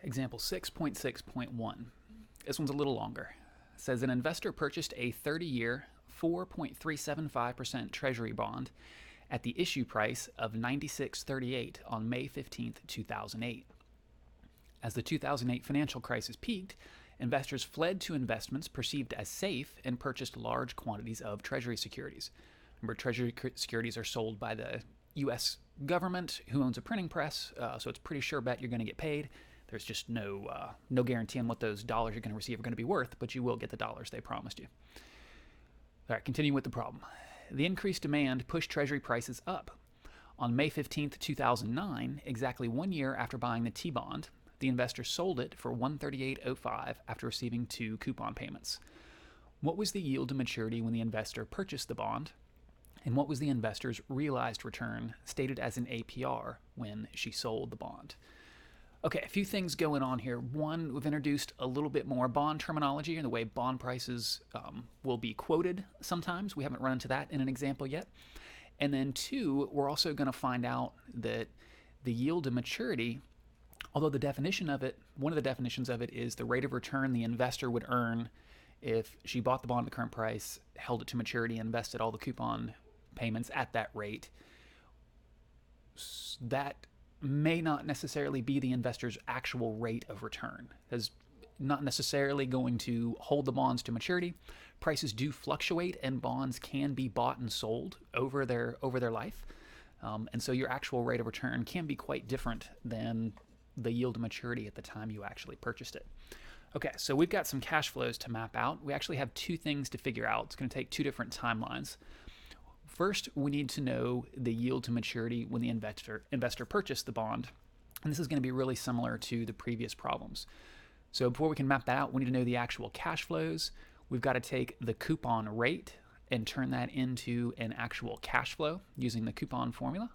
Example 6.6.1. This one's a little longer. It says an investor purchased a 30-year 4.375% treasury bond at the issue price of $96.38 on May 15, 2008. As the 2008 financial crisis peaked, investors fled to investments perceived as safe and purchased large quantities of treasury securities. Remember, treasury securities are sold by the U.S. government, who owns a printing press, so it's pretty sure bet you're going to get paid. There's just no guarantee on what those dollars you're going to receive are going to be worth, but you will get the dollars they promised you. All right, continue with the problem. The increased demand pushed treasury prices up. On May 15, 2009, exactly 1 year after buying the T-bond, the investor sold it for $138.05 after receiving 2 coupon payments. What was the yield to maturity when the investor purchased the bond? And what was the investor's realized return stated as an APR when she sold the bond? Okay, a few things going on here. One, we've introduced a little bit more bond terminology and the way bond prices will be quoted sometimes. We haven't run into that in an example yet. And then two, we're also going to find out that the yield to maturity, although the definition of it, one of the definitions of it is the rate of return the investor would earn if she bought the bond at the current price, held it to maturity, and invested all the coupon payments at that rate. That may not necessarily be the investor's actual rate of return. It's not necessarily going to hold the bonds to maturity. Prices do fluctuate, and bonds can be bought and sold over their life. And so your actual rate of return can be quite different than the yield to maturity at the time you actually purchased it. Okay, so we've got some cash flows to map out. We actually have two things to figure out. It's going to take two different timelines. First, we need to know the yield to maturity when the investor purchased the bond. And this is going to be really similar to the previous problems. So before we can map that out, we need to know the actual cash flows. We've got to take the coupon rate and turn that into an actual cash flow using the coupon formula,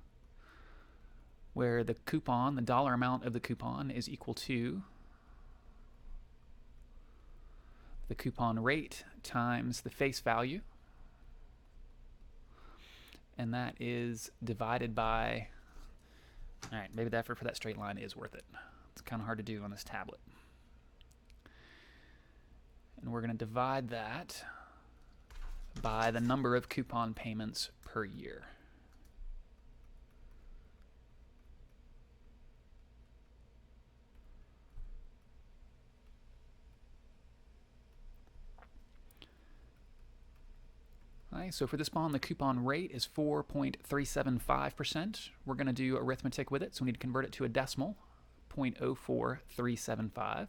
where the coupon, the dollar amount of the coupon, is equal to the coupon rate times the face value. And that is divided by, all right, maybe the effort for that straight line is worth it. It's kind of hard to do on this tablet. And we're going to divide that by the number of coupon payments per year. Right, so for this bond, the coupon rate is 4.375%. We're going to do arithmetic with it, so we need to convert it to a decimal, 0.04375. I'm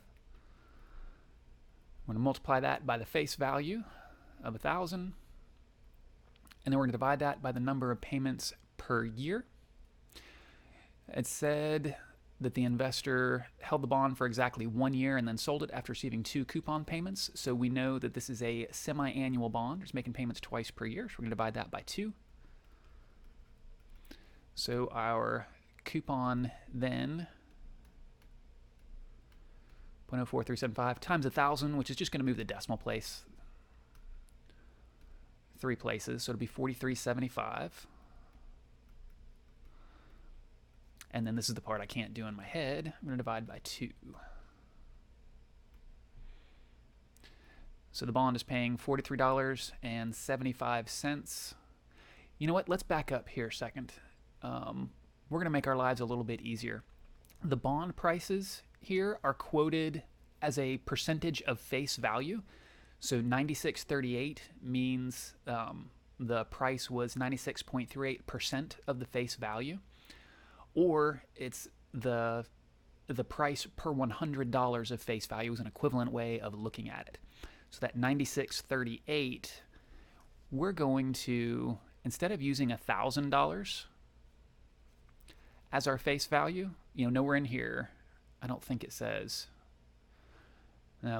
going to multiply that by the face value of 1,000, and then we're going to divide that by the number of payments per year. It said that the investor held the bond for exactly 1 year and then sold it after receiving 2 coupon payments. So we know that this is a semi-annual bond. It's making payments twice per year. So we're going to divide that by 2. So our coupon then, 0.04375 times 1,000, which is just going to move the decimal place 3 places. So it'll be 43.75. And then this is the part I can't do in my head. I'm going to divide by 2. So the bond is paying $43.75. You know what? Let's back up here a second. We're going to make our lives a little bit easier. The bond prices here are quoted as a percentage of face value. So 96.38 means the price was 96.38% of the face value. Or it's the price per $100 of face value is an equivalent way of looking at it. So that 96.38, we're going to, instead of using $1,000 as our face value, nowhere in here, I don't think it says,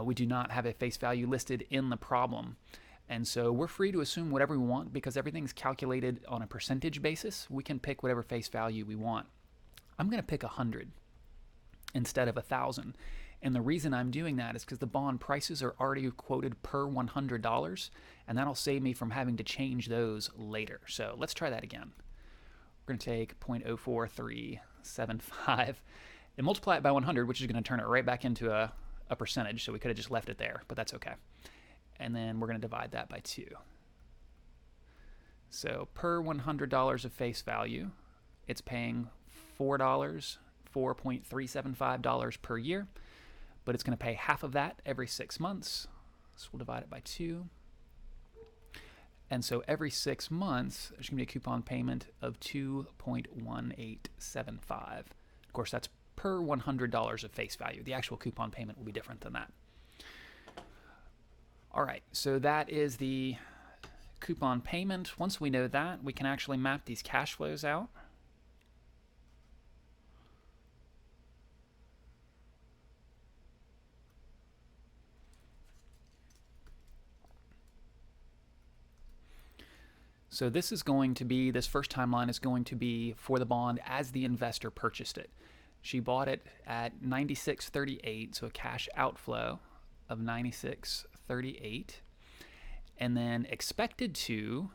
we do not have a face value listed in the problem. And so we're free to assume whatever we want because everything's calculated on a percentage basis. We can pick whatever face value we want. I'm going to pick 100 instead of 1,000. And the reason I'm doing that is because the bond prices are already quoted per $100, and that'll save me from having to change those later. So let's try that again. We're going to take 0.04375 and multiply it by 100, which is going to turn it right back into a percentage. So we could have just left it there, but that's okay. And then we're going to divide that by 2. So per $100 of face value, it's paying $4.375 per year, but it's going to pay half of that every 6 months. So we'll divide it by 2. And so every 6 months, there's going to be a coupon payment of $2.1875. Of course, that's per $100 of face value. The actual coupon payment will be different than that. All right, so that is the coupon payment. Once we know that, we can actually map these cash flows out. So this is going to be, this first timeline is going to be for the bond as the investor purchased it. She bought it at $96.38, so a cash outflow of $96.38, and then expected to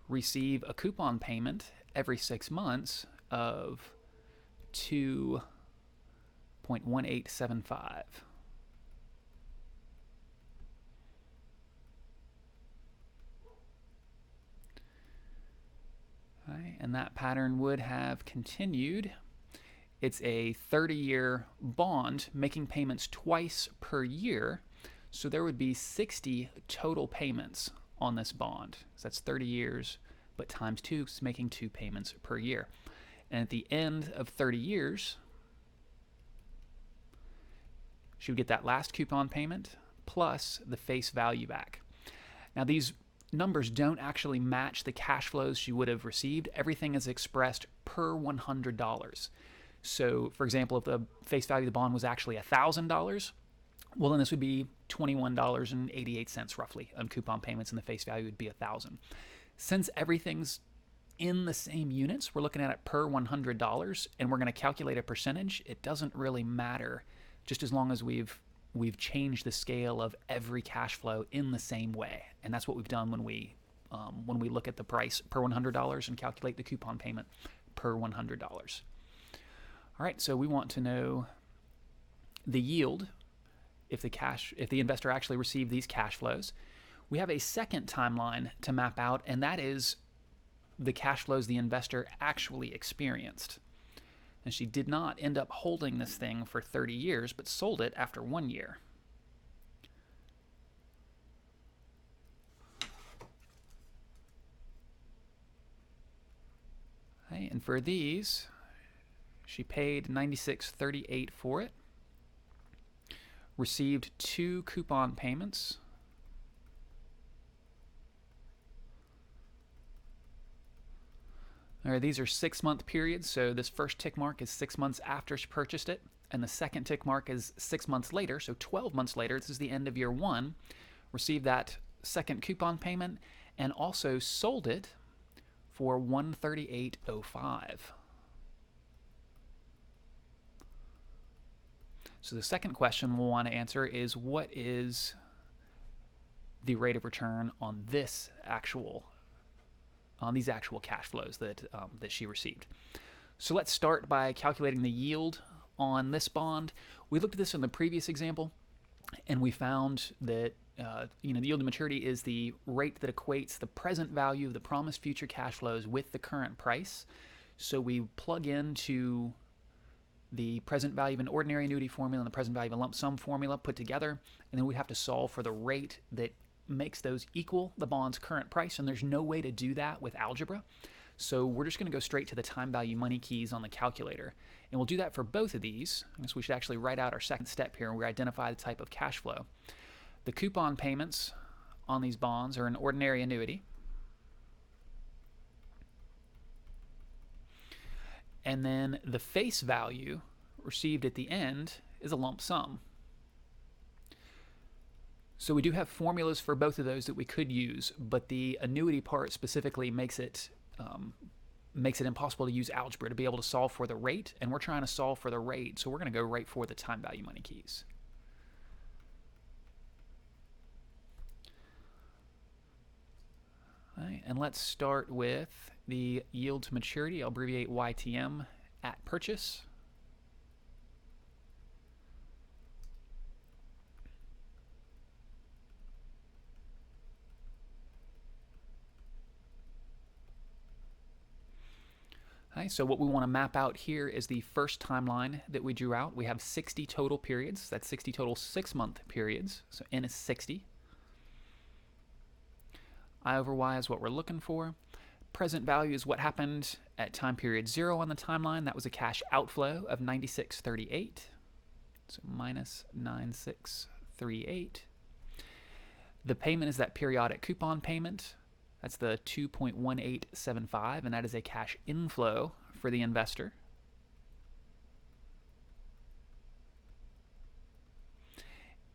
receive a coupon payment every 6 months of $2.1875. Right, and that pattern would have continued. It's a 30-year bond making payments twice per year, so there would be 60 total payments on this bond. So that's 30 years, but times 2 is making 2 payments per year. And at the end of 30 years, she would get that last coupon payment plus the face value back. Now these numbers don't actually match the cash flows she would have received. Everything is expressed per $100. So, for example, if the face value of the bond was actually $1,000, well, then this would be $21.88 roughly on coupon payments, and the face value would be $1,000. Since everything's in the same units, we're looking at it per $100, and we're going to calculate a percentage. It doesn't really matter, just as long as we've changed the scale of every cash flow in the same way, and that's what we've done when we look at the price per $100 and calculate the coupon payment per $100. All right, so we want to know the yield if the investor actually received these cash flows. We have a second timeline to map out, and that is the cash flows the investor actually experienced. And she did not end up holding this thing for 30 years, but sold it after 1 year. Okay, and for these, she paid $96.38 for it, received 2 coupon payments, all right, these are 6-month periods, so this first tick mark is 6 months after she purchased it, and the second tick mark is 6 months later, so 12 months later. This is the end of year 1. Received that second coupon payment and also sold it for $138.05. So the second question we'll want to answer is, what is the rate of return on these actual cash flows that she received? So let's start by calculating the yield on this bond. We looked at this in the previous example, and we found that the yield to maturity is the rate that equates the present value of the promised future cash flows with the current price. So we plug into the present value of an ordinary annuity formula and the present value of a lump sum formula put together, and then we have to solve for the rate that makes those equal the bond's current price, and there's no way to do that with algebra. So we're just going to go straight to the time value money keys on the calculator, and we'll do that for both of these. I guess we should actually write out our second step here, where we identify the type of cash flow. The coupon payments on these bonds are an ordinary annuity, and then the face value received at the end is a lump sum. So we do have formulas for both of those that we could use, but the annuity part specifically makes it impossible to use algebra to be able to solve for the rate, and we're trying to solve for the rate, so we're going to go right for the time value money keys. All right, and let's start with the yield to maturity. I'll abbreviate YTM at purchase. Okay, so what we want to map out here is the first timeline that we drew out. We have 60 total periods. That's 60 total 6-month periods. So n is 60. I over y is what we're looking for. Present value is what happened at time period 0 on the timeline. That was a cash outflow of 96.38. So minus 9638. The payment is that periodic coupon payment. That's the 2.1875, and that is a cash inflow for the investor.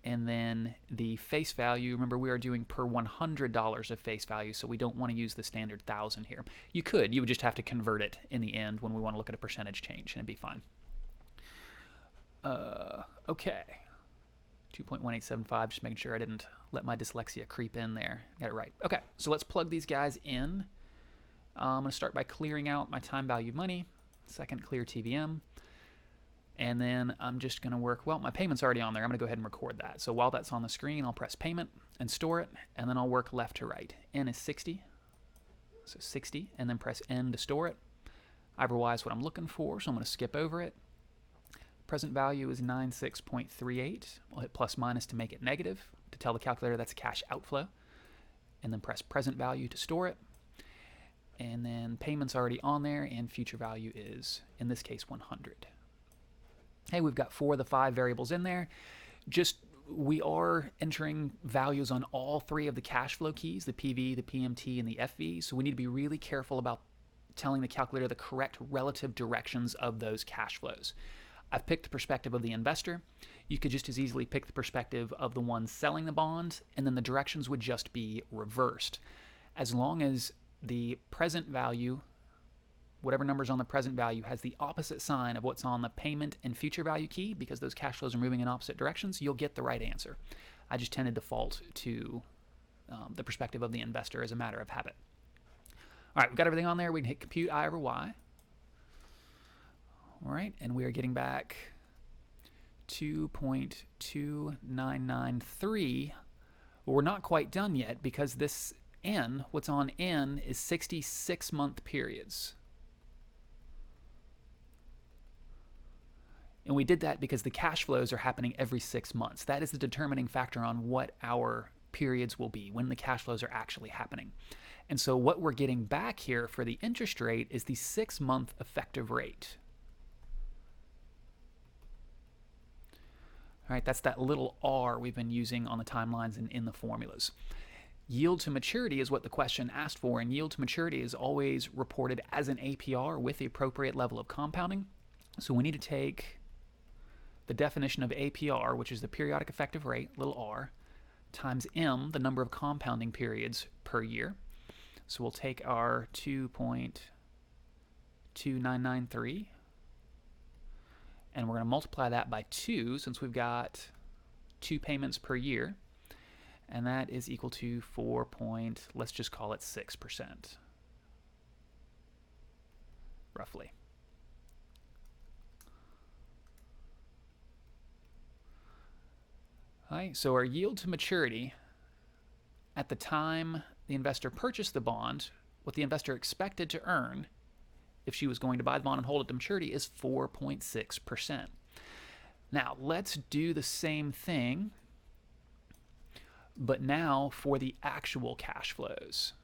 And then the face value, remember we are doing per $100 of face value, so we don't want to use the standard 1,000 here. You could, you would just have to convert it in the end when we want to look at a percentage change, and it'd be fine. Okay, 2.1875, just making sure I didn't let my dyslexia creep in there. Got it right. Okay, so let's plug these guys in. I'm going to start by clearing out my time value money. Second, clear TVM. And then I'm just going to work, well, my payment's already on there. I'm going to go ahead and record that. So while that's on the screen, I'll press payment and store it, and then I'll work left to right. N is 60, so 60, and then press N to store it. I over Y is what I'm looking for, so I'm going to skip over it. Present value is 96.38. I'll hit plus minus to make it negative, to tell the calculator that's a cash outflow, and then press present value to store it. And then payment's already on there, and future value is, in this case, 100. Hey, we've got 4 of the 5 variables in there. Just, we are entering values on all 3 of the cash flow keys, the PV, the PMT, and the FV, so we need to be really careful about telling the calculator the correct relative directions of those cash flows. I've picked the perspective of the investor. You could just as easily pick the perspective of the one selling the bond, and then the directions would just be reversed. As long as the present value, whatever number's on the present value, has the opposite sign of what's on the payment and future value key, because those cash flows are moving in opposite directions, you'll get the right answer. I just tend to default to the perspective of the investor as a matter of habit. All right, we've got everything on there. We can hit compute I over Y. All right, and we are getting back 2.2993. Well, we're not quite done yet, because this N, what's on N, is 66-month periods. And we did that because the cash flows are happening every 6 months. That is the determining factor on what our periods will be, when the cash flows are actually happening. And so what we're getting back here for the interest rate is the 6-month effective rate. All right, that's that little r we've been using on the timelines and in the formulas. Yield to maturity is what the question asked for, and yield to maturity is always reported as an APR with the appropriate level of compounding. So we need to take the definition of APR, which is the periodic effective rate, little r, times M, the number of compounding periods per year. So we'll take our 2.2993, and we're going to multiply that by 2, since we've got 2 payments per year, and that is equal to 4 point, let's just call it 6%, roughly. All right, so our yield to maturity at the time the investor purchased the bond, what the investor expected to earn if she was going to buy the bond and hold it to maturity, is 4.6%. Now, let's do the same thing, but now for the actual cash flows.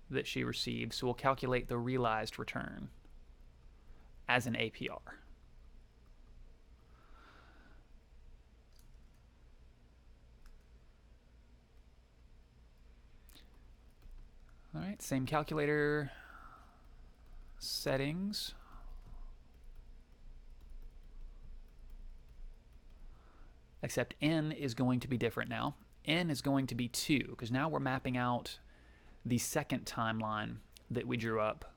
That she received. So we'll calculate the realized return as an APR. All right, same calculator settings. Except N is going to be different now. N is going to be 2, because now we're mapping out the second timeline that we drew up,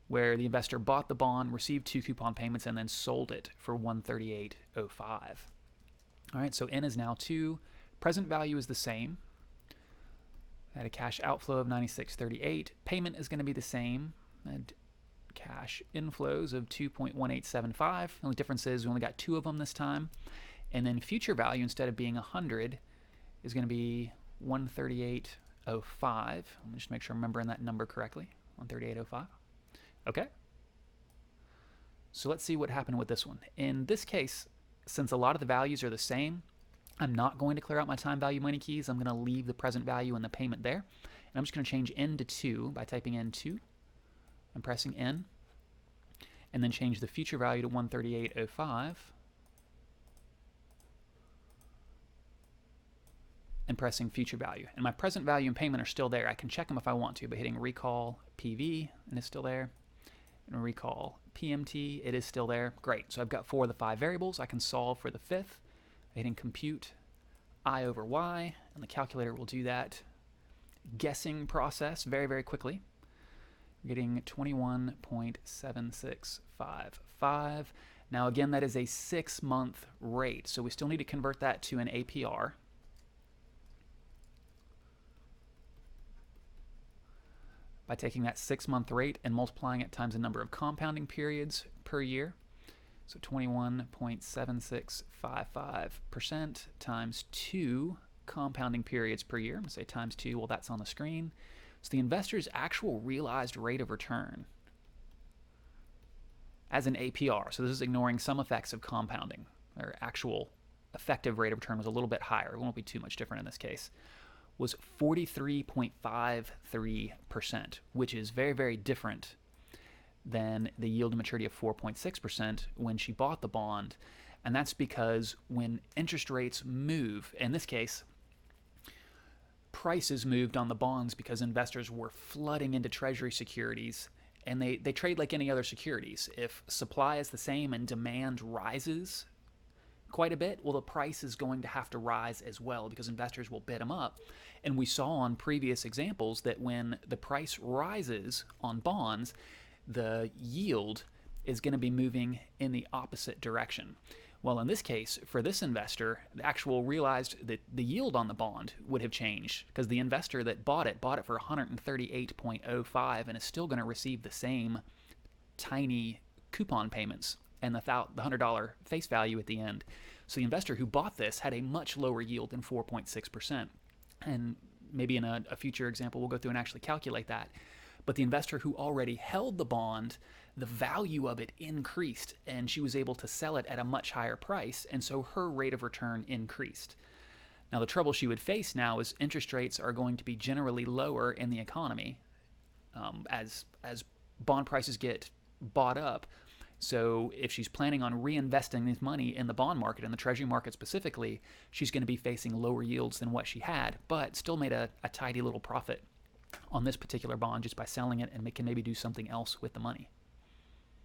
where the investor bought the bond, received 2 coupon payments, and then sold it for $138.05. All right, so N is now 2. Present value is the same. Had a cash outflow of $96.38. Payment is going to be the same. And cash inflows of 2.1875. The only difference is we only got 2 of them this time. And then future value, instead of being 100, is going to be 138.05. Let me just make sure I'm remembering that number correctly. 138.05. Okay. So let's see what happened with this one. In this case, since a lot of the values are the same, I'm not going to clear out my time value money keys. I'm going to leave the present value and the payment there. And I'm just going to change N to 2 by typing in 2 and pressing N. And then change the future value to 138.05 and pressing future value. And my present value and payment are still there. I can check them if I want to by hitting recall PV, and it's still there. And recall PMT, it is still there. Great. So I've got 4 of the 5 variables. I can solve for the 5th. Hitting compute I over Y, and the calculator will do that guessing process very, very quickly. We're getting 21.7655. Now again, that is a 6-month rate, so we still need to convert that to an APR. By taking that 6-month rate and multiplying it times the number of compounding periods per year. So 21.7655% times 2 compounding periods per year. I'm going to say times 2. Well, that's on the screen. So the investor's actual realized rate of return as an APR, so this is ignoring some effects of compounding, or actual effective rate of return was a little bit higher. It won't be too much different in this case, was 43.53%, which is very, very different than the yield to maturity of 4.6% when she bought the bond. And that's because when interest rates move, in this case, prices moved on the bonds because investors were flooding into treasury securities, and they trade like any other securities. If supply is the same and demand rises quite a bit, well, the price is going to have to rise as well because investors will bid them up. And we saw on previous examples that when the price rises on bonds, the yield is going to be moving in the opposite direction. Well, in this case, for this investor, the actual realized that the yield on the bond would have changed because the investor that bought it for 138.05 and is still going to receive the same tiny coupon payments and the $100 face value at the end. So the investor who bought this had a much lower yield than 4.6%. And maybe in a future example, we'll go through and actually calculate that. But the investor who already held the bond, the value of it increased, and she was able to sell it at a much higher price, and so her rate of return increased. Now, the trouble she would face now is interest rates are going to be generally lower in the economy as bond prices get bought up. So if she's planning on reinvesting this money in the bond market, in the treasury market specifically, she's going to be facing lower yields than what she had, but still made a tidy little profit on this particular bond just by selling it, and can maybe do something else with the money.